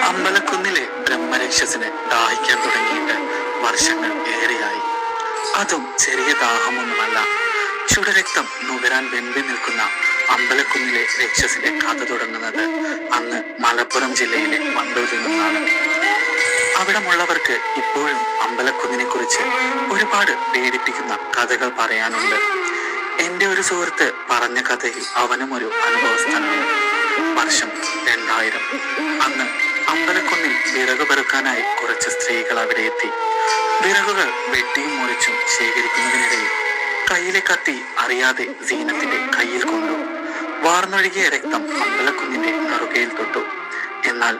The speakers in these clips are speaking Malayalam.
അമ്പലക്കുന്നിലെ ബ്രഹ്മരക്ഷസിന് ദാഹിക്കാൻ തുടങ്ങിയിട്ട് വർഷങ്ങൾ ഏറെയായി. അതും ചെറിയ ദാഹമൊന്നുമല്ല. ചുടരക്തം നുകരാൻ വെമ്പി നിൽക്കുന്ന അമ്പലക്കുന്നിലെ രക്ഷസിന്റെ കഥ തുടങ്ങുന്നത് അന്ന് മലപ്പുറം ജില്ലയിലെ വണ്ടൂരിൽ നിന്നാണ്. അവിടമുള്ളവർക്ക് ഇപ്പോഴും അമ്പലക്കുന്നിനെ കുറിച്ച് ഒരുപാട് പേടിപ്പിക്കുന്ന കഥകൾ പറയാനുണ്ട്. എന്റെ ഒരു സുഹൃത്ത് പറഞ്ഞ കഥയിൽ അവനും ഒരു അനുഭവസ്ഥനാണ്. വർഷം 2000. അന്ന് അമ്പലക്കുന്നിൽ വിറക് പെറുക്കാനായി കുറച്ച് സ്ത്രീകൾ അവിടെ എത്തി. വിറകുകൾ വെട്ടിയും മുറിച്ചും ശേഖരിക്കുന്നതിനിടയിൽ കയ്യിലെ കത്തി അറിയാതെ സീനത്തിന്റെ കയ്യിൽ കൊണ്ടു. വാർന്നൊഴുകിയ രക്തം അമ്പലക്കുന്നിന്റെ നെറുകയിൽ തൊട്ടു. എന്നാൽ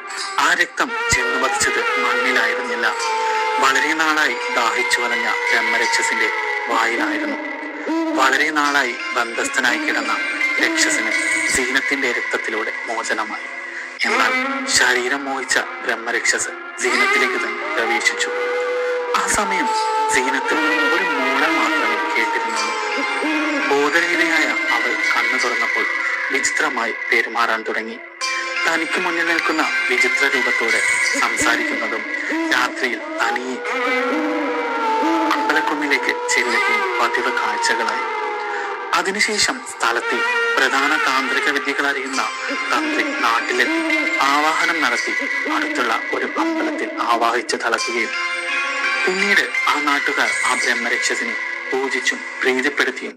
ആ രക്തം ചെന്നു പതിച്ചത് മണ്ണിലായിരുന്നില്ല, വളരെ നാളായി ദാഹിച്ചു വലഞ്ഞ ബ്രഹ്മരക്ഷസിന്റെ വായിലായിരുന്നു. വളരെ നാളായി ബന്ധസ്ഥനായി കിടന്ന രക്ഷസിന് സീനത്തിന്റെ രക്തത്തിലൂടെ മോചനമായി. എന്നാൽ ശരീരം മോഹിച്ച ബ്രഹ്മരക്ഷസ് സീനത്തിലേക്ക് തന്നെ പ്രവേശിച്ചു. ആ സമയം സീനത്തിൽ ഒരു മൂളൽ മാത്രമേ കേട്ടിരുന്നുള്ളൂ. ബോധരഹിതയായ അവൾ കണ്ണു തുറന്നപ്പോൾ വിചിത്രമായി പെരുമാറാൻ തുടങ്ങി. തനിക്ക് മുന്നിൽ നിൽക്കുന്ന വിചിത്ര രൂപത്തോടെ സംസാരിക്കുന്നതും രാത്രിയിൽ തനിയെ അമ്പലക്കുന്നിലേക്ക് ചെല്ലുന്ന പതിവ് കാഴ്ചകളായി. അതിനുശേഷം സ്ഥലത്തെ പ്രധാന താന്ത്രിക വിദ്യകൾ അറിയുന്ന തന്ത്രി നാട്ടിലെത്തി ആവാഹനം നടത്തി അടുത്തുള്ള ഒരു അമ്പലത്തിൽ ആവാഹിച്ചു തളക്കുകയും പിന്നീട് ആ നാട്ടുകാർ ആ ബ്രഹ്മരക്ഷസിനെ പൂജിച്ചും പ്രീതിപ്പെടുത്തിയും